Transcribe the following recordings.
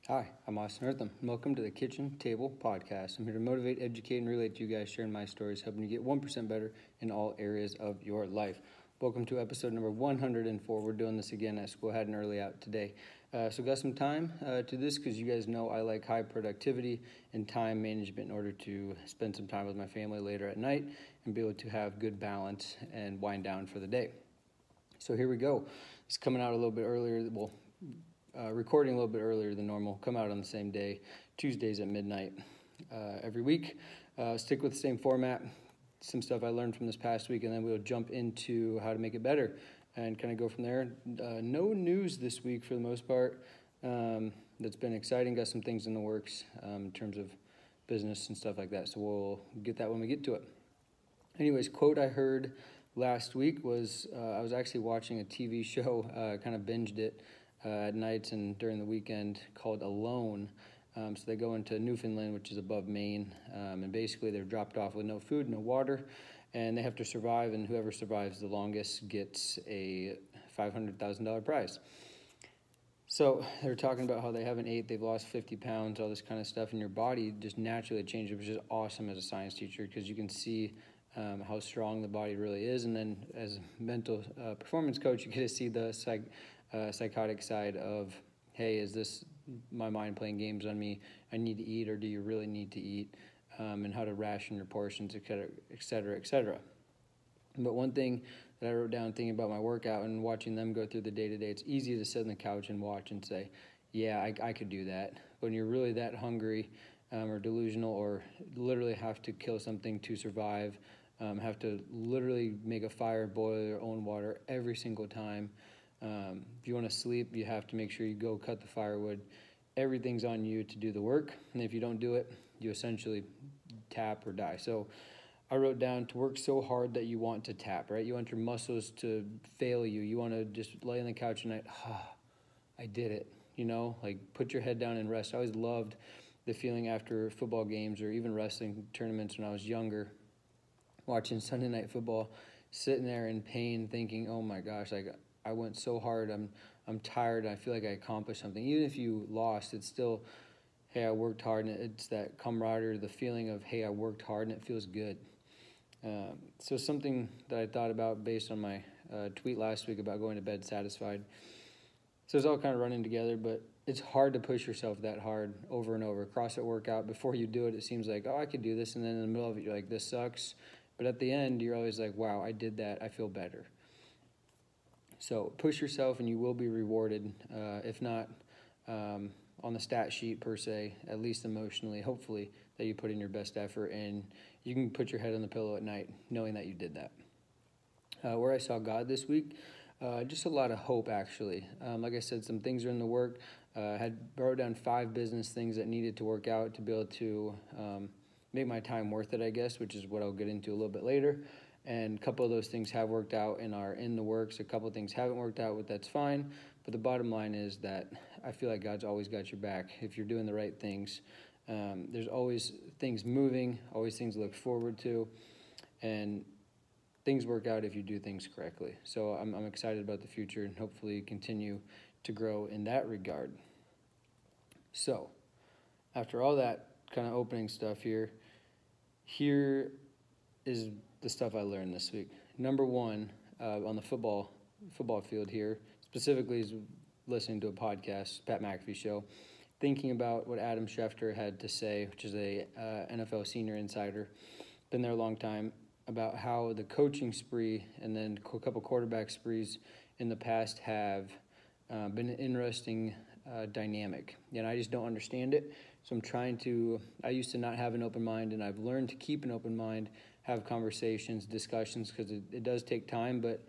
Hi, I'm Austin Eartham, and welcome to the Kitchen Table Podcast. I'm here to motivate, educate, and relate to you guys, sharing my stories, helping you get 1% better in all areas of your life. Welcome to episode number 104. We're doing this again at school. Had an early out today. So got some time to this because you guys know I like high productivity and time management in order to spend some time with my family later at night and be able to have good balance and wind down for the day. So here we go. It's coming out a little bit earlier. Recording a little bit earlier than normal, come out on the same day, Tuesdays at midnight every week. Stick with the same format, some stuff I learned from this past week, and then we'll jump into how to make it better and kind of go from there. No news this week for the most part. That's been exciting, got some things in the works in terms of business and stuff like that, so we'll get that when we get to it. Anyways, quote I heard last week was, I was actually watching a TV show, kind of binged it, at nights and during the weekend called Alone. So they go into Newfoundland, which is above Maine, and basically they're dropped off with no food, no water, and they have to survive, and whoever survives the longest gets a $500,000 prize. So they're talking about how they haven't ate, they've lost 50 pounds, all this kind of stuff, and your body just naturally changes, which is awesome as a science teacher because you can see how strong the body really is, and then as a mental performance coach, you get to see the psychotic side of, hey, is this my mind playing games on me? I need to eat, or do you really need to eat? And how to ration your portions, et cetera, et cetera, et cetera. But one thing that I wrote down thinking about my workout and watching them go through the day-to-day, it's easy to sit on the couch and watch and say, yeah, I could do that. When you're really that hungry or delusional or literally have to kill something to survive, have to literally make a fire, boil your own water every single time. If you want to sleep, you have to make sure you go cut the firewood. Everything's on you to do the work, and if you don't do it, you essentially tap or die. So I wrote down to work so hard that you want to tap, right? You want your muscles to fail you. You want to just lay on the couch and I did it, like put your head down and rest. I always loved the feeling after football games or even wrestling tournaments when I was younger, watching Sunday Night Football, sitting there in pain thinking, oh my gosh, I went so hard, I'm tired, I feel like I accomplished something. Even if you lost, it's still, hey, I worked hard, and it's that camaraderie, the feeling of, hey, I worked hard, and it feels good. So something that I thought about based on my tweet last week about going to bed satisfied. So it's all kind of running together, but it's hard to push yourself that hard over and over. CrossFit workout, before you do it, it seems like, oh, I could do this, and then in the middle of it, you're like, this sucks. But at the end, you're always like, wow, I did that, I feel better. So push yourself and you will be rewarded, if not on the stat sheet per se, at least emotionally, hopefully, that you put in your best effort and you can put your head on the pillow at night knowing that you did that. Where I saw God this week, just a lot of hope, actually. Like I said, some things are in the work. Had wrote down 5 business things that needed to work out to be able to make my time worth it, I guess, which is what I'll get into a little bit later. And a couple of those things have worked out and are in the works. A couple of things haven't worked out, but that's fine. But the bottom line is that I feel like God's always got your back if you're doing the right things. There's always things moving, always things to look forward to, and things work out if you do things correctly. So I'm excited about the future and hopefully continue to grow in that regard. So after all that kind of opening stuff here is the stuff I learned this week. Number one, on the football field here, specifically is listening to a podcast, Pat McAfee show, thinking about what Adam Schefter had to say, which is a NFL senior insider, been there a long time, about how the coaching spree and then a couple quarterback sprees in the past have been an interesting dynamic. And I just don't understand it. So I used to not have an open mind, and I've learned to keep an open mind, have conversations, discussions, because it does take time, but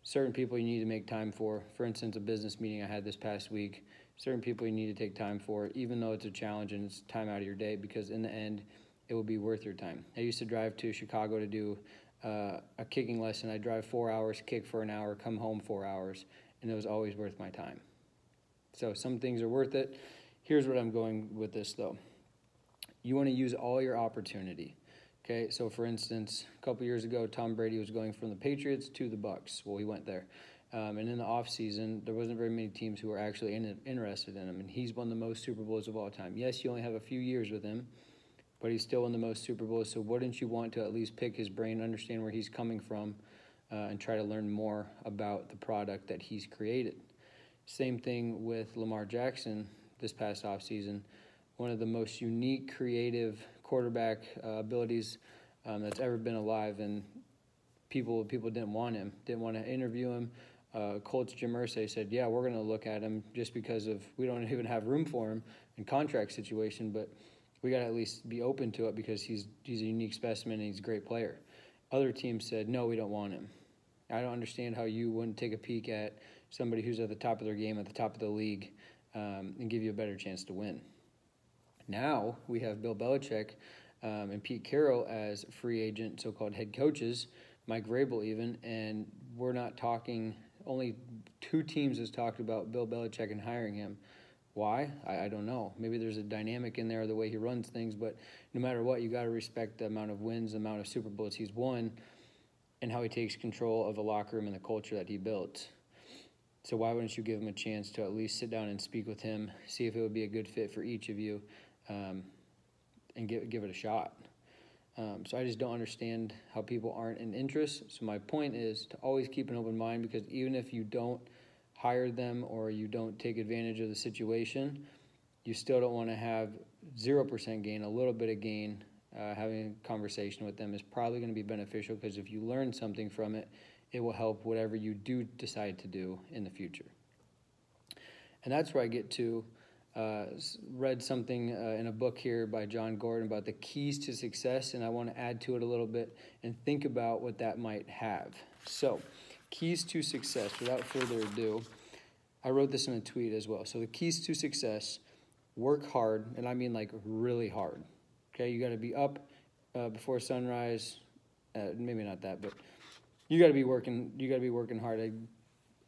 certain people you need to make time for. For instance, a business meeting I had this past week, certain people you need to take time for, even though it's a challenge and it's time out of your day, because in the end, it will be worth your time. I used to drive to Chicago to do a kicking lesson. I'd drive 4 hours, kick for an hour, come home 4 hours, and it was always worth my time. So some things are worth it. Here's what I'm going with this, though. You want to use all your opportunity. Okay, so for instance, a couple years ago, Tom Brady was going from the Patriots to the Bucs. Well, he went there. And in the offseason, there wasn't very many teams who were actually interested in him. And he's won the most Super Bowls of all time. Yes, you only have a few years with him, but he's still won the most Super Bowls. So wouldn't you want to at least pick his brain, understand where he's coming from, and try to learn more about the product that he's created? Same thing with Lamar Jackson this past offseason. One of the most unique, creative quarterback abilities that's ever been alive, and people didn't want him, didn't want to interview him. Colts Jim Irsay said, yeah, we're going to look at him just because of we don't even have room for him in contract situation, but we got to at least be open to it because he's a unique specimen and he's a great player. Other teams said, no, we don't want him. I don't understand how you wouldn't take a peek at somebody who's at the top of their game, at the top of the league, and give you a better chance to win. Now we have Bill Belichick and Pete Carroll as free agent, so-called head coaches, Mike Vrabel even, and we're not talking, only 2 teams has talked about Bill Belichick and hiring him. Why? I don't know. Maybe there's a dynamic in there, the way he runs things, but no matter what, you got to respect the amount of wins, the amount of Super Bowls he's won, and how he takes control of the locker room and the culture that he built. So why wouldn't you give him a chance to at least sit down and speak with him, see if it would be a good fit for each of you, and give it a shot? So I just don't understand how people aren't in interest. So my point is to always keep an open mind, because even if you don't hire them or you don't take advantage of the situation, you still don't want to have 0% gain, a little bit of gain. Having a conversation with them is probably going to be beneficial, because if you learn something from it, it will help whatever you do decide to do in the future. And that's where I get to, read something in a book here by John Gordon about the keys to success, and I want to add to it a little bit and think about what that might have. So, keys to success, without further ado, I wrote this in a tweet as well. So the keys to success: work hard, and I mean like really hard. Okay, you got to be up before sunrise. Maybe not that, but you got to be working. You got to be working hard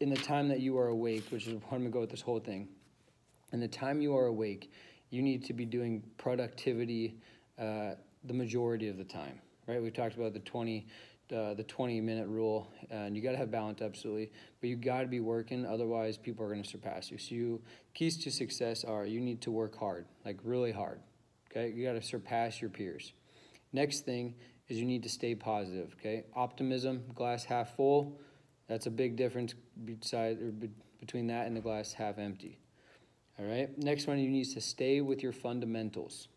in the time that you are awake, which is where I'm gonna go with this whole thing. In the time you are awake, you need to be doing productivity the majority of the time. Right? We've talked about the 20-minute rule, and you got to have balance, absolutely, but you got to be working, otherwise people are going to surpass you. So keys to success are: you need to work hard, like really hard. Okay, you got to surpass your peers. Next thing is you need to stay positive. Okay, optimism, glass half full. That's a big difference between that and the glass half empty. All right. Next one, you need to stay with your fundamentals.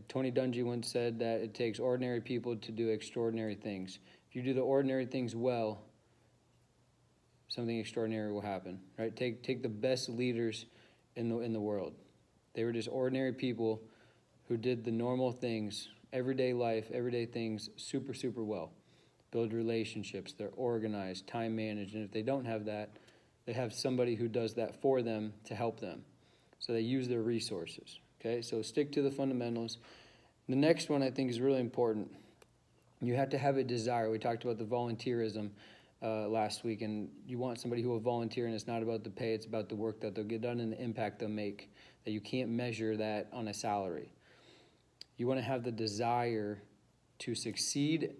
Tony Dungy once said that it takes ordinary people to do extraordinary things. If you do the ordinary things well, something extraordinary will happen. Right? Take the best leaders in the world. They were just ordinary people who did the normal things, everyday life, everyday things super, super well. Build relationships. They're organized, time managed. And if they don't have that, they have somebody who does that for them to help them. So they use their resources. Okay, so stick to the fundamentals. The next one I think is really important. You have to have a desire. We talked about the volunteerism last week, and you want somebody who will volunteer, and it's not about the pay, it's about the work that they'll get done and the impact they'll make, that you can't measure that on a salary. You want to have the desire to succeed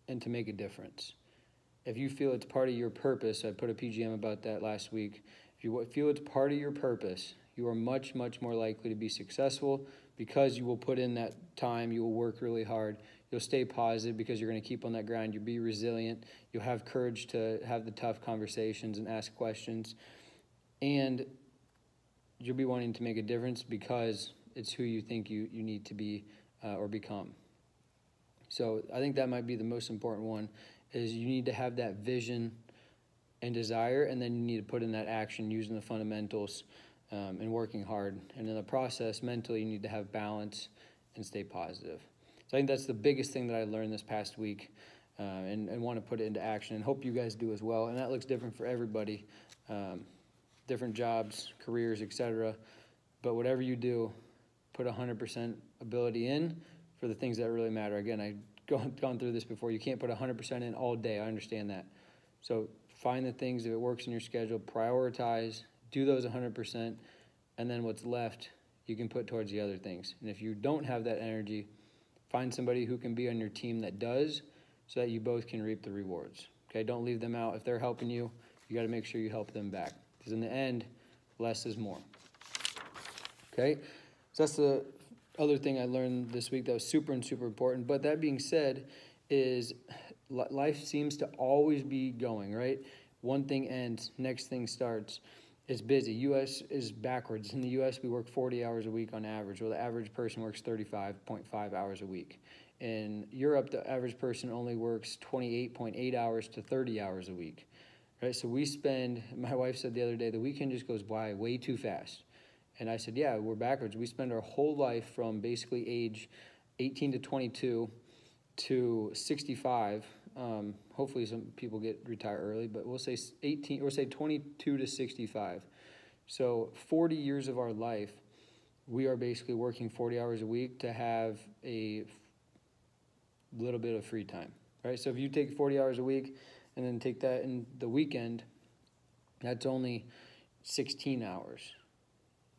and to make a difference. If you feel it's part of your purpose, I put a PGM about that last week. If you feel it's part of your purpose, you are much, much more likely to be successful, because you will put in that time, you will work really hard, you'll stay positive because you're going to keep on that grind, you'll be resilient, you'll have courage to have the tough conversations and ask questions, and you'll be wanting to make a difference because it's who you think you need to be or become. So I think that might be the most important one, is you need to have that vision and desire, and then you need to put in that action using the fundamentals and working hard. And in the process, mentally, you need to have balance and stay positive. So I think that's the biggest thing that I learned this past week, and want to put it into action, and hope you guys do as well. And that looks different for everybody, different jobs, careers, etc. But whatever you do, put 100% ability in for the things that really matter. Again, I've gone through this before. You can't put 100% in all day. I understand that. So find the things, if it works in your schedule, prioritize, do those 100%, and then what's left you can put towards the other things. And if you don't have that energy, find somebody who can be on your team that does, so that you both can reap the rewards. Okay, don't leave them out. If they're helping you, you got to make sure you help them back. Because in the end, less is more. Okay, so that's the other thing I learned this week that was super important. But that being said, is life seems to always be going, right? One thing ends, next thing starts. It's busy. U.S. is backwards. In the U.S., we work 40 hours a week on average. Well, the average person works 35.5 hours a week. In Europe, the average person only works 28.8 hours to 30 hours a week. Right? So my wife said the other day, the weekend just goes by way too fast. And I said, yeah, we're backwards. We spend our whole life from basically age 18 to 22 to 65. Hopefully some people retire early, but we'll say 22 to 65. So 40 years of our life, we are basically working 40 hours a week to have a little bit of free time, right? So if you take 40 hours a week and then take that in the weekend, that's only 16 hours,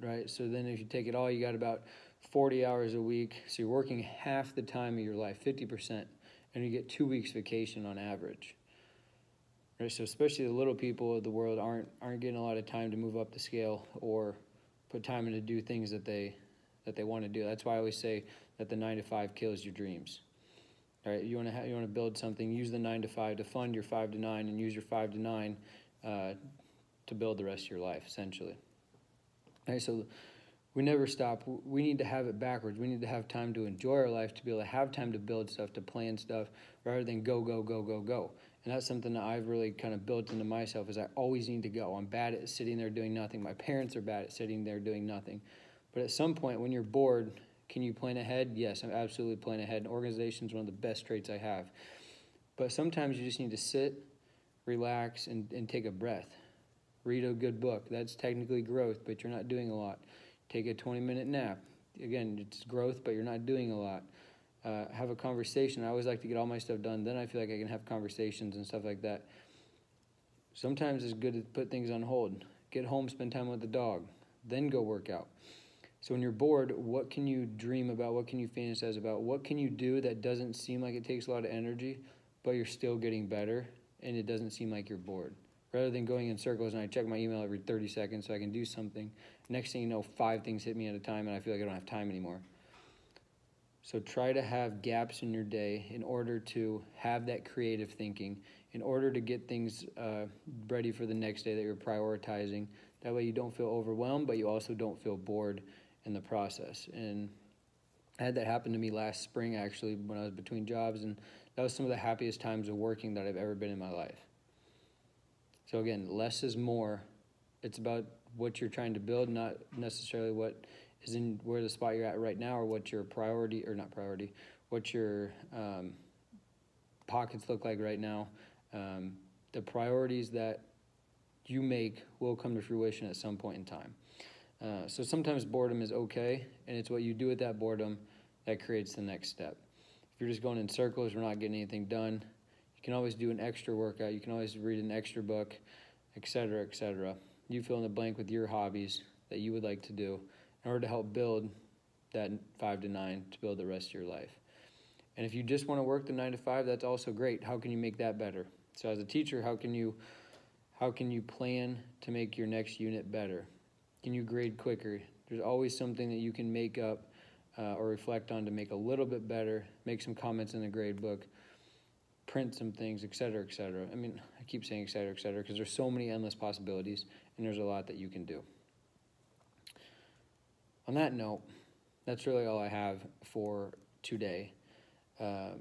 right? So then if you take it all, you got about 40 hours a week. So you're working half the time of your life, 50%, and you get 2 weeks vacation on average. Right? So especially the little people of the world aren't getting a lot of time to move up the scale or put time in to do things that they want to do. That's why I always say that the 9 to 5 kills your dreams. All right, you want to build something, use the 9 to 5 to fund your 5 to 9 and use your 5 to 9 to build the rest of your life, essentially. All right, so we never stop. We need to have it backwards. We need to have time to enjoy our life, to be able to have time to build stuff, to plan stuff, rather than go. And that's something that I've really kind of built into myself is I always need to go. I'm bad at sitting there doing nothing. My parents are bad at sitting there doing nothing. But at some point when you're bored, can you plan ahead? Yes, I'm absolutely plan ahead. And organization is one of the best traits I have. But sometimes you just need to sit, relax, and take a breath. Read a good book. That's technically growth, but you're not doing a lot. Take a 20-minute nap. Again, it's growth, but you're not doing a lot. Have a conversation. I always like to get all my stuff done. Then I feel like I can have conversations and stuff like that. Sometimes it's good to put things on hold. Get home, spend time with the dog. Then go work out. So when you're bored, what can you dream about? What can you fantasize about? What can you do that doesn't seem like it takes a lot of energy, but you're still getting better, and it doesn't seem like you're bored? Rather than going in circles and I check my email every 30 seconds so I can do something, next thing you know, 5 things hit me at a time, and I feel like I don't have time anymore. So try to have gaps in your day in order to have that creative thinking, in order to get things ready for the next day that you're prioritizing. That way you don't feel overwhelmed, but you also don't feel bored in the process. And I had that happen to me last spring, actually, when I was between jobs, and that was some of the happiest times of working that I've ever been in my life. So again, less is more. It's about what you're trying to build, not necessarily what is in where the spot you're at right now or what your priority, or not priority, what your pockets look like right now. The priorities that you make will come to fruition at some point in time. So sometimes boredom is okay, and it's what you do with that boredom that creates the next step. If you're just going in circles, we're not getting anything done. You can always do an extra workout. You can always read an extra book, etc., etc. You fill in the blank with your hobbies that you would like to do in order to help build that 5 to 9 to build the rest of your life. And if you just want to work the 9 to 5, that's also great. How can you make that better? So as a teacher, how can you plan to make your next unit better? Can you grade quicker? There's always something that you can make up or reflect on to make a little bit better, make some comments in the grade book, print some things, etc., etc. I mean, I keep saying etc., etc., because there's so many endless possibilities, and there's a lot that you can do. On that note, that's really all I have for today. Been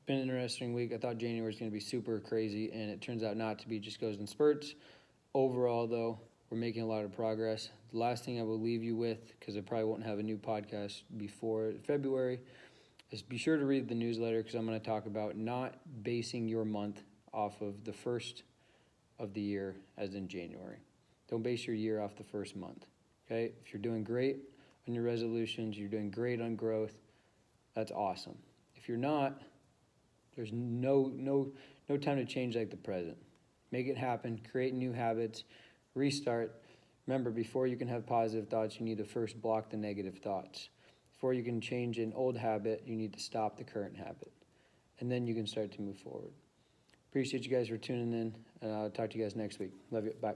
an interesting week. I thought January was going to be super crazy, and it turns out not to be. It just goes in spurts. Overall, though, we're making a lot of progress. The last thing I will leave you with, because I probably won't have a new podcast before February, is be sure to read the newsletter, because I'm going to talk about not basing your month off of the first of the year, as in January. Don't base your year off the first month, okay? If you're doing great on your resolutions, you're doing great on growth, that's awesome. If you're not, there's no time to change like the present. Make it happen, create new habits, restart. Remember, before you can have positive thoughts, you need to first block the negative thoughts. Before you can change an old habit, you need to stop the current habit. And then you can start to move forward. Appreciate you guys for tuning in. I'll talk to you guys next week. Love you. Bye.